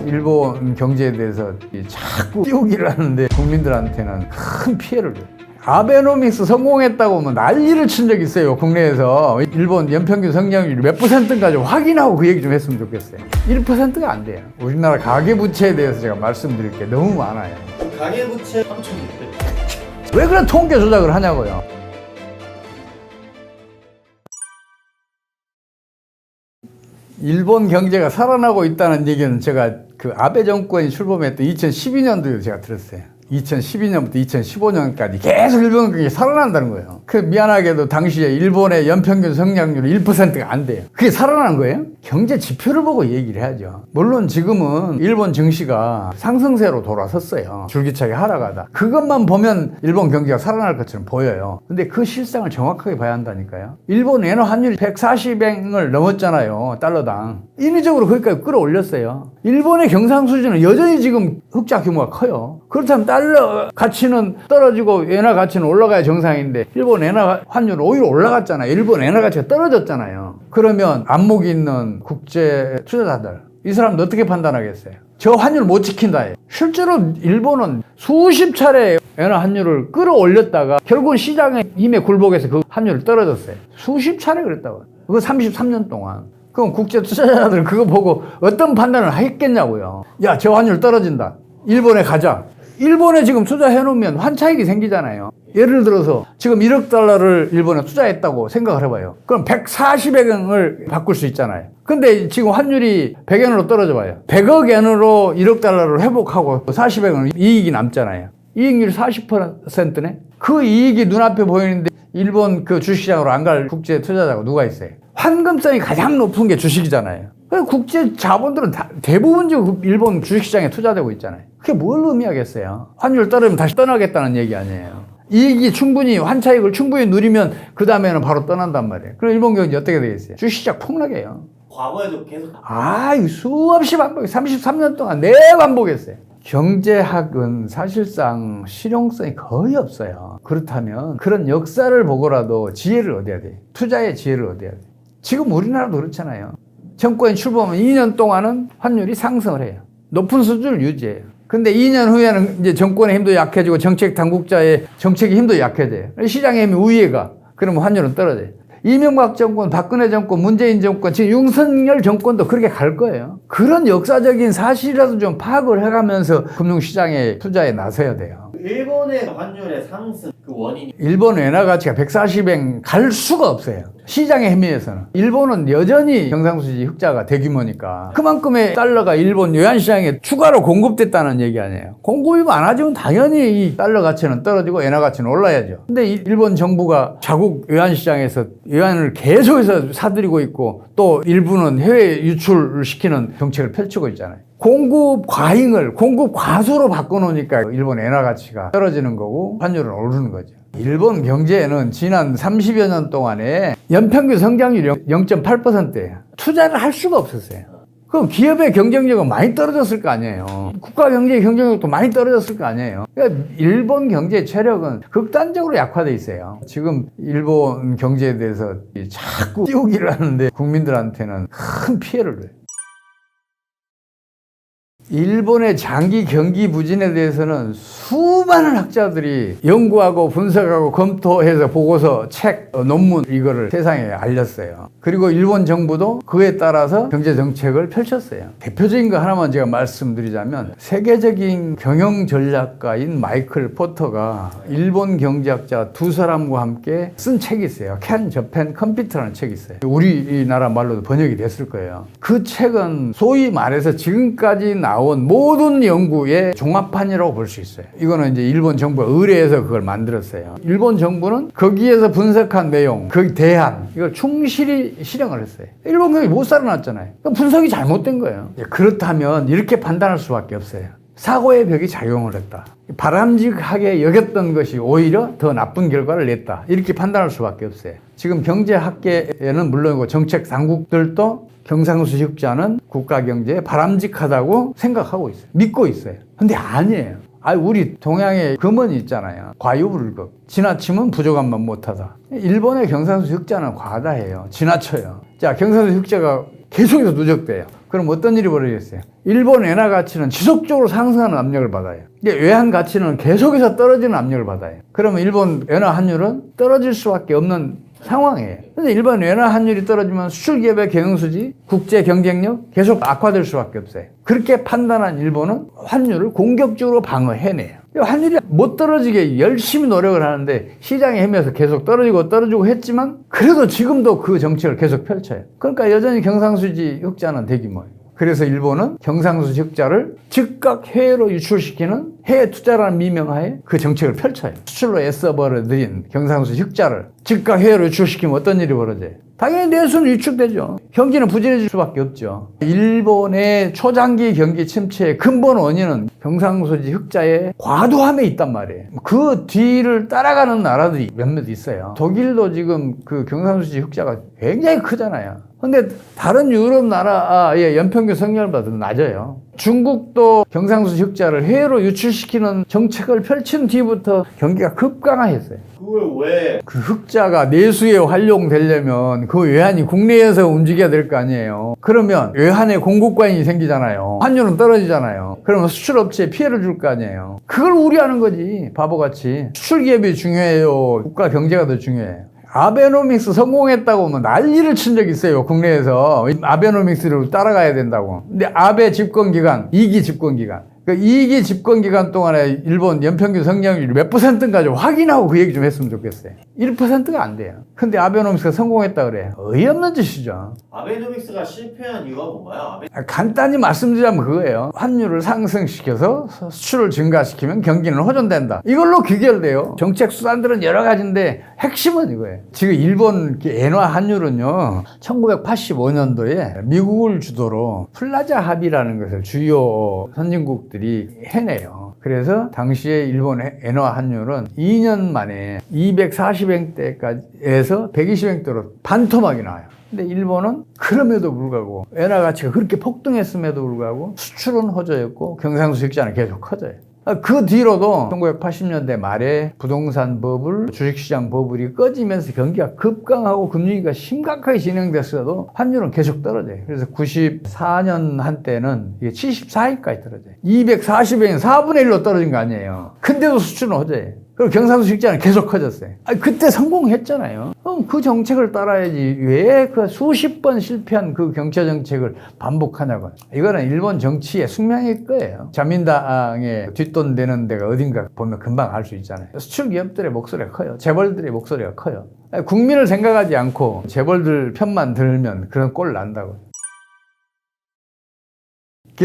일본 경제에 대해서 자꾸 띄우기를 하는데 국민들한테는 큰 피해를 줘요. 아베노믹스 성공했다고 뭐 난리를 친 적이 있어요. 국내에서 일본 연평균 성장률이 몇 %인가 좀 확인하고 그 얘기 좀 했으면 좋겠어요. 1%가 안 돼요. 우리나라 가계부채에 대해서 제가 말씀드릴 게 너무 많아요. 가계부채 3,600. 왜 그런 통계 조작을 하냐고요. 일본 경제가 살아나고 있다는 얘기는 제가 그 아베 정권이 출범했던 2012년도에 제가 들었어요. 2012년부터 2015년까지 계속 일본 경제가 살아난다는 거예요. 그 미안하게도 당시에 일본의 연평균 성장률이 1%가 안 돼요. 그게 살아난 거예요? 경제 지표를 보고 얘기를 해야죠. 물론 지금은 일본 증시가 상승세로 돌아섰어요. 줄기차게 하락하다. 그것만 보면 일본 경제가 살아날 것처럼 보여요. 근데 그 실상을 정확하게 봐야 한다니까요. 일본 엔화 환율이 140엔을 넘었잖아요. 달러당. 인위적으로 거기까지 끌어올렸어요. 일본의 경상 수준은 여전히 지금 흑자 규모가 커요. 그렇다면 달러 가치는 떨어지고 엔화 가치는 올라가야 정상인데 일본 엔화 환율은 오히려 올라갔잖아요. 일본 엔화 가치가 떨어졌잖아요. 그러면 안목이 있는 국제 투자자들 이 사람들 어떻게 판단하겠어요? 저 환율 못 지킨다. 실제로 일본은 수십 차례 엔화 환율을 끌어올렸다가 결국은 시장의 힘에 굴복해서 그 환율이 떨어졌어요. 수십 차례 그랬다고. 그거 33년 동안. 그럼 국제 투자자들은 그거 보고 어떤 판단을 했겠냐고요. 야, 저 환율 떨어진다. 일본에 가자. 일본에 지금 투자해놓으면 환차익이 생기잖아요. 예를 들어서 지금 1억 달러를 일본에 투자했다고 생각을 해봐요. 그럼 140억을 바꿀 수 있잖아요. 근데 지금 환율이 100엔으로 떨어져 봐요. 100억 엔으로 1억 달러를 회복하고 40억은 이익이 남잖아요. 이익률이 40%네? 그 이익이 눈앞에 보이는데 일본 그 주식시장으로 안 갈 국제 투자자가 누가 있어요? 환금성이 가장 높은 게 주식이잖아요. 국제 자본들은 대부분적으로 일본 주식시장에 투자되고 있잖아요. 그게 뭘 의미하겠어요? 환율 떨어지면 다시 떠나겠다는 얘기 아니에요. 이익이 충분히, 환차익을 충분히 누리면 그 다음에는 바로 떠난단 말이에요. 그럼 일본 경제 어떻게 되겠어요? 주식시장 폭락해요. 과거에도 계속. 수없이 반복해. 33년 동안 네 반복했어요. 경제학은 사실상 실용성이 거의 없어요. 그렇다면 그런 역사를 보고라도 지혜를 얻어야 돼요. 투자의 지혜를 얻어야 돼요. 지금 우리나라도 그렇잖아요. 정권이 출범하면 2년 동안은 환율이 상승을 해요. 높은 수준을 유지해요. 근데 2년 후에는 이제 정권의 힘도 약해지고 정책 당국자의 정책의 힘도 약해져요. 시장의 힘이 우위에 가. 그러면 환율은 떨어져요. 이명박 정권, 박근혜 정권, 문재인 정권, 지금 윤석열 정권도 그렇게 갈 거예요. 그런 역사적인 사실이라도 좀 파악을 해가면서 금융시장에 투자에 나서야 돼요. 일본의 환율의 상승 그 원인이 일본 엔화 가치가 140엔 갈 수가 없어요. 시장의 힘에서는. 일본은 여전히 경상수지 흑자가 대규모니까 그만큼의 달러가 일본 외환시장에 추가로 공급됐다는 얘기 아니에요. 공급이 많아지면 당연히 이 달러 가치는 떨어지고 엔화 가치는 올라야죠. 근데 일본 정부가 자국 외환시장에서 외환을 계속해서 사들이고 있고 또 일부는 해외 유출을 시키는 정책을 펼치고 있잖아요. 공급 과잉을 공급 과소로 바꿔놓으니까 일본 엔화 가치가 떨어지는 거고 환율은 오르는 거죠. 일본 경제에는 지난 30여 년 동안에 연평균 성장률이 0.8%예요. 투자를 할 수가 없었어요. 그럼 기업의 경쟁력은 많이 떨어졌을 거 아니에요. 국가 경제의 경쟁력도 많이 떨어졌을 거 아니에요. 그러니까 일본 경제의 체력은 극단적으로 약화돼 있어요. 지금 일본 경제에 대해서 자꾸 띄우기를 하는데 국민들한테는 큰 피해를 줘요. 일본의 장기 경기 부진에 대해서는 수많은 학자들이 연구하고 분석하고 검토해서 보고서, 책, 논문 이거를 세상에 알렸어요. 그리고 일본 정부도 그에 따라서 경제 정책을 펼쳤어요. 대표적인 거 하나만 제가 말씀드리자면 세계적인 경영 전략가인 마이클 포터가 일본 경제학자 두 사람과 함께 쓴 책이 있어요. Can Japan Compete라는 책이 있어요. 우리나라 말로도 번역이 됐을 거예요. 그 책은 소위 말해서 지금까지 나온 모든 연구의 종합판이라고 볼 수 있어요. 이거는 이제 일본 정부가 의뢰해서 그걸 만들었어요. 일본 정부는 거기에서 분석한 내용, 그 대안, 이걸 충실히 실행을 했어요. 일본 경이 못 살아났잖아요. 분석이 잘못된 거예요. 그렇다면 이렇게 판단할 수밖에 없어요. 사고의 벽이 작용을 했다. 바람직하게 여겼던 것이 오히려 더 나쁜 결과를 냈다. 이렇게 판단할 수밖에 없어요. 지금 경제학계에는 물론이고 정책 당국들도 경상수지 흑자는 국가 경제에 바람직하다고 생각하고 있어요. 믿고 있어요. 근데 아니에요. 우리 동양의 금언이 있잖아요. 과유불급. 지나치면 부족함만 못하다. 일본의 경상수지 흑자는 과다해요. 지나쳐요. 자, 경상수지 흑자가 계속해서 누적돼요. 그럼 어떤 일이 벌어지겠어요? 일본 엔화 가치는 지속적으로 상승하는 압력을 받아요. 근데 외환 가치는 계속해서 떨어지는 압력을 받아요. 그러면 일본 엔화 환율은 떨어질 수밖에 없는 상황이에요. 근데 일본 엔화 환율이 떨어지면 수출 기업의 경영수지, 국제 경쟁력 계속 악화될 수밖에 없어요. 그렇게 판단한 일본은 환율을 공격적으로 방어해내요. 환율이 못 떨어지게 열심히 노력을 하는데 시장에 헤매서 계속 떨어지고 했지만 그래도 지금도 그 정책을 계속 펼쳐요. 그러니까 여전히 경상수지 흑자는 대규모예요. 그래서 일본은 경상수지 흑자를 즉각 해외로 유출시키는 해외 투자라는 미명하에 그 정책을 펼쳐요. 수출로 애써버려들인 경상수지 흑자를 즉각 해외로 유출시키면 어떤 일이 벌어져요? 당연히 내수는 위축되죠. 경기는 부진해질 수밖에 없죠. 일본의 초장기 경기 침체의 근본 원인은 경상수지 흑자의 과도함에 있단 말이에요. 그 뒤를 따라가는 나라들이 몇몇 있어요. 독일도 지금 그 경상수지 흑자가 굉장히 크잖아요. 근데 다른 유럽 나라의 연평균 성장률보다 더 낮아요. 중국도 경상수지 흑자를 해외로 유출시키는 정책을 펼친 뒤부터 경기가 급강하했어요. 그걸 왜 그 흑자가 내수에 활용되려면 그 외환이 국내에서 움직여야 될 거 아니에요. 그러면 외환에 공급과잉이 생기잖아요. 환율은 떨어지잖아요. 그러면 수출업체에 피해를 줄 거 아니에요. 그걸 우려하는 거지, 바보같이. 수출기업이 중요해요, 국가 경제가 더 중요해요. 아베노믹스 성공했다고 뭐 난리를 친 적이 있어요, 국내에서. 아베노믹스를 따라가야 된다고. 근데 아베 집권기간, 2기 집권기간. 그 2기 집권기간 동안에 일본 연평균 성장률이 몇 %인가 좀 확인하고 그 얘기 좀 했으면 좋겠어요. 1%가 안 돼요. 근데 아베노믹스가 성공했다 그래요. 어이없는 짓이죠. 아베노믹스가 실패한 이유가 뭔가요? 간단히 말씀드리자면 그거예요. 환율을 상승시켜서 수출을 증가시키면 경기는 호전된다. 이걸로 귀결돼요. 정책 수단들은 여러 가지인데 핵심은 이거예요. 지금 일본 엔화 환율은요, 1985년도에 미국을 주도로 플라자 합의라는 것을 주요 선진국들이 해내요. 그래서 당시에 일본 엔화 환율은 2년 만에 240엔대까지에서 120엔대로 반토막이 나와요. 근데 일본은 그럼에도 불구하고 엔화 가치가 그렇게 폭등했음에도 불구하고 수출은 호조였고 경상수지 흑자는 계속 커져요. 그 뒤로도 1980년대 말에 부동산 버블, 주식시장 버블이 꺼지면서 경기가 급강하고 금융위기가 심각하게 진행됐어도 환율은 계속 떨어져요. 그래서 94년 한때는 이게 74위까지 떨어져요. 240엔 4분의 1로 떨어진 거 아니에요. 근데도 수출은 호조예요. 그리고 경상수지 흑자는 계속 커졌어요. 그때 성공했잖아요. 그럼 그 정책을 따라야지 왜 그 수십 번 실패한 그 경제 정책을 반복하냐고. 이거는 일본 정치의 숙명일 거예요. 자민당의 뒷돈 되는 데가 어딘가 보면 금방 알 수 있잖아요. 수출 기업들의 목소리가 커요. 재벌들의 목소리가 커요. 국민을 생각하지 않고 재벌들 편만 들면 그런 꼴 난다고.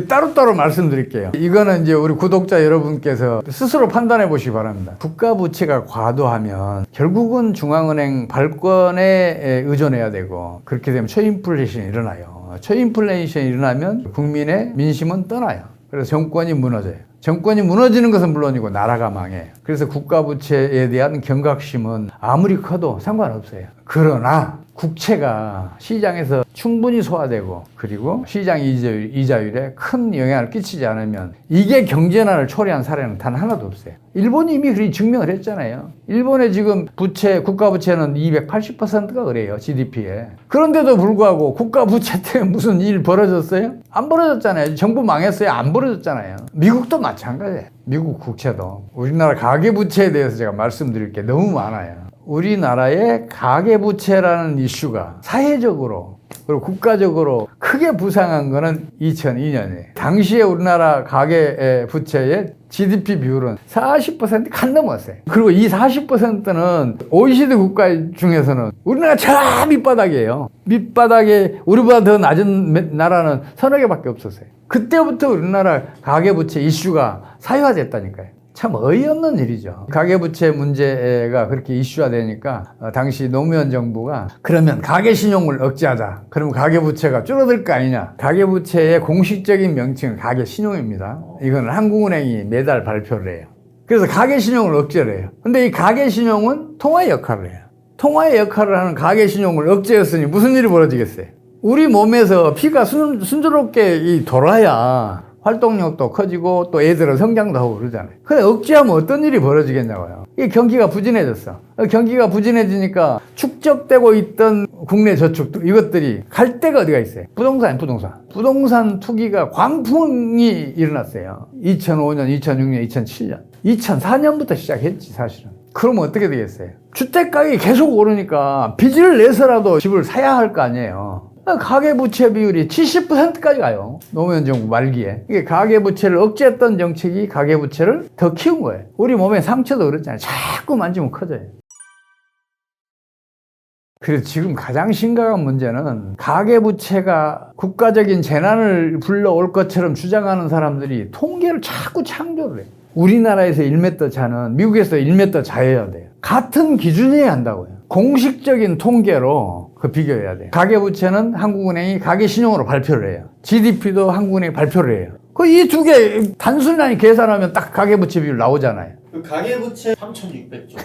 따로따로 말씀드릴게요. 이거는 이제 우리 구독자 여러분께서 스스로 판단해 보시기 바랍니다. 국가 부채가 과도하면 결국은 중앙은행 발권에 의존해야 되고, 그렇게 되면 초인플레이션이 일어나요. 초인플레이션이 일어나면 국민의 민심은 떠나요. 그래서 정권이 무너져요. 정권이 무너지는 것은 물론이고 나라가 망해요. 그래서 국가 부채에 대한 경각심은 아무리 커도 상관없어요. 그러나 국채가 시장에서 충분히 소화되고, 그리고 시장 이자율에 큰 영향을 끼치지 않으면 이게 경제난을 초래한 사례는 단 하나도 없어요. 일본이 이미 그렇게 증명을 했잖아요. 일본의 지금 부채, 국가 부채는 280%가 그래요, GDP에. 그런데도 불구하고 국가 부채 때문에 무슨 일 벌어졌어요? 안 벌어졌잖아요. 정부 망했어요? 안 벌어졌잖아요. 미국도 마찬가지예요. 미국 국채도. 우리나라 가계부채에 대해서 제가 말씀드릴 게 너무 많아요. 우리나라의 가계부채라는 이슈가 사회적으로 그리고 국가적으로 크게 부상한 거는 2002년이에요. 당시에 우리나라 가계부채의 GDP 비율은 40% 간 넘었어요. 그리고 이 40%는 OECD 국가 중에서는 우리나라 저 밑바닥이에요. 밑바닥에 우리보다 더 낮은 나라는 서너 개밖에 없었어요. 그때부터 우리나라 가계부채 이슈가 사회화됐다니까요. 참 어이없는 일이죠. 가계부채 문제가 그렇게 이슈화 되니까 당시 노무현 정부가 그러면 가계신용을 억제하자. 그러면 가계부채가 줄어들 거 아니냐. 가계부채의 공식적인 명칭은 가계신용입니다. 이건 한국은행이 매달 발표를 해요. 그래서 가계신용을 억제를 해요. 근데 이 가계신용은 통화의 역할을 해요. 통화의 역할을 하는 가계신용을 억제했으니 무슨 일이 벌어지겠어요? 우리 몸에서 피가 순조롭게 돌아야 활동력도 커지고 또 애들은 성장도 하고 그러잖아요. 근데 억제하면 어떤 일이 벌어지겠냐고요. 이 경기가 부진해졌어. 경기가 부진해지니까 축적되고 있던 국내 저축 이것들이 갈 데가 어디가 있어요? 부동산 투기가 광풍이 일어났어요. 2005년, 2006년, 2007년, 2004년부터 시작했지 사실은. 그러면 어떻게 되겠어요? 주택가격이 계속 오르니까 빚을 내서라도 집을 사야 할 거 아니에요. 가계부채 비율이 70%까지 가요. 노무현 정부 말기에. 이게 가계부채를 억제했던 정책이 가계부채를 더 키운 거예요. 우리 몸에 상처도 그렇잖아요. 자꾸 만지면 커져요. 그래서 지금 가장 심각한 문제는 가계부채가 국가적인 재난을 불러올 것처럼 주장하는 사람들이 통계를 자꾸 창조를 해요. 우리나라에서 1m 자는 미국에서 1m 자여야 돼요. 같은 기준이어야 한다고요. 공식적인 통계로 그 비교해야 돼요. 가계부채는 한국은행이 가계신용으로 발표를 해요. GDP도 한국은행이 발표를 해요. 그 이 두 개 단순히 계산하면 딱 가계부채 비율 나오잖아요. 그 가계부채 3,600조.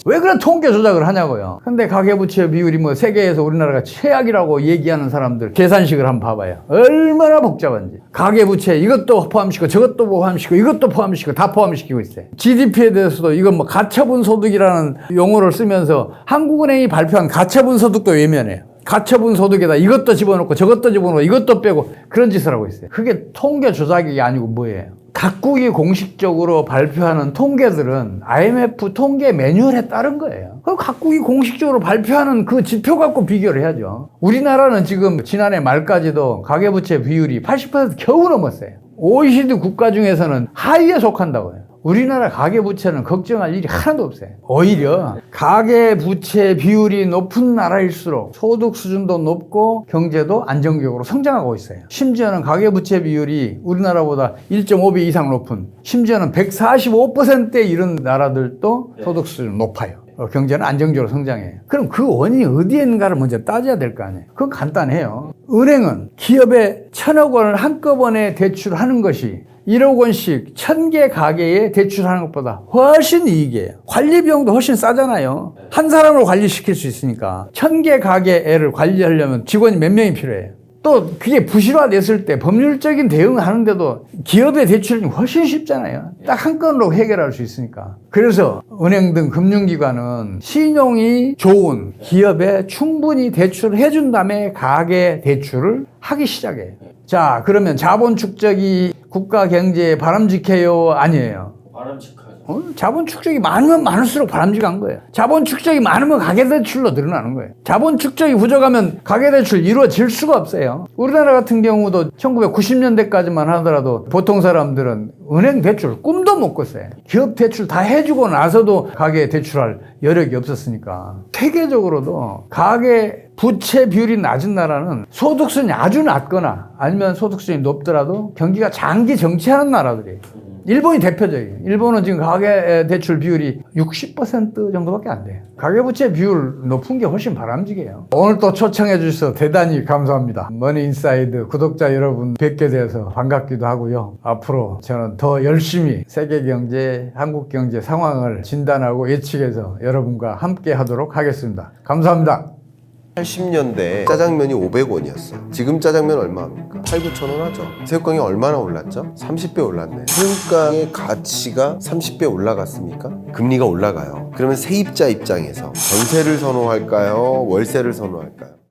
왜 그런 통계 조작을 하냐고요. 근데 가계부채 비율이 뭐 세계에서 우리나라가 최악이라고 얘기하는 사람들 계산식을 한번 봐봐요. 얼마나 복잡한지. 가계부채 이것도 포함시키고 저것도 포함시키고 이것도 포함시키고 다 포함시키고 있어요. GDP에 대해서도 이건 뭐 가처분 소득이라는 용어를 쓰면서 한국은행이 발표한 가처분 소득도 외면해요. 가처분 소득에다 이것도 집어넣고 저것도 집어넣고 이것도 빼고 그런 짓을 하고 있어요. 그게 통계 조작이 아니고 뭐예요? 각국이 공식적으로 발표하는 통계들은 IMF 통계 매뉴얼에 따른 거예요. 각국이 공식적으로 발표하는 그 지표 갖고 비교를 해야죠. 우리나라는 지금 지난해 말까지도 가계부채 비율이 80% 겨우 넘었어요. OECD 국가 중에서는 하위에 속한다고요. 우리나라 가계부채는 걱정할 일이 하나도 없어요. 오히려 가계부채 비율이 높은 나라일수록 소득 수준도 높고 경제도 안정적으로 성장하고 있어요. 심지어는 가계부채 비율이 우리나라보다 1.5배 이상 높은, 심지어는 145%에 이른 나라들도 소득 수준이 높아요. 경제는 안정적으로 성장해요. 그럼 그 원인이 어디에 있는가를 먼저 따져야 될 거 아니에요. 그건 간단해요. 은행은 기업에 1,000억 원을 한꺼번에 대출하는 것이 1억 원씩 1,000개 가게에 대출하는 것보다 훨씬 이익이에요. 관리 비용도 훨씬 싸잖아요. 한 사람으로 관리시킬 수 있으니까. 1,000개 가게를 관리하려면 직원이 몇 명이 필요해요. 또 그게 부실화됐을 때 법률적인 대응을 하는데도 기업의 대출이 훨씬 쉽잖아요. 딱 한 건으로 해결할 수 있으니까. 그래서 은행 등 금융기관은 신용이 좋은 기업에 충분히 대출을 해준 다음에 가계 대출을 하기 시작해요. 자, 그러면 자본 축적이 국가 경제에 바람직해요? 아니에요? 바람직하죠. 자본 축적이 많으면 많을수록 바람직한 거예요. 자본 축적이 많으면 가계대출로 늘어나는 거예요. 자본 축적이 부족하면 가계대출 이루어질 수가 없어요. 우리나라 같은 경우도 1990년대까지만 하더라도 보통 사람들은 은행 대출 꿈도 못 꿨어요. 기업 대출 다 해주고 나서도 가계 대출할 여력이 없었으니까. 세계적으로도 가계 부채 비율이 낮은 나라는 소득수준이 아주 낮거나 아니면 소득수준이 높더라도 경기가 장기 정체하는 나라들이에요. 일본이 대표적이에요. 일본은 지금 가계대출 비율이 60% 정도밖에 안 돼요. 가계부채 비율 높은 게 훨씬 바람직해요. 오늘 또 초청해 주셔서 대단히 감사합니다. 머니인사이드 구독자 여러분 뵙게 돼서 반갑기도 하고요. 앞으로 저는 더 열심히 세계경제, 한국경제 상황을 진단하고 예측해서 여러분과 함께 하도록 하겠습니다. 감사합니다. 80년대 짜장면이 500원이었어. 지금 짜장면 얼마입니까? 8, 9천 원 하죠. 새우깡이 얼마나 올랐죠? 30배 올랐네. 새우깡의 가치가 30배 올라갔습니까? 금리가 올라가요. 그러면 세입자 입장에서 전세를 선호할까요? 월세를 선호할까요?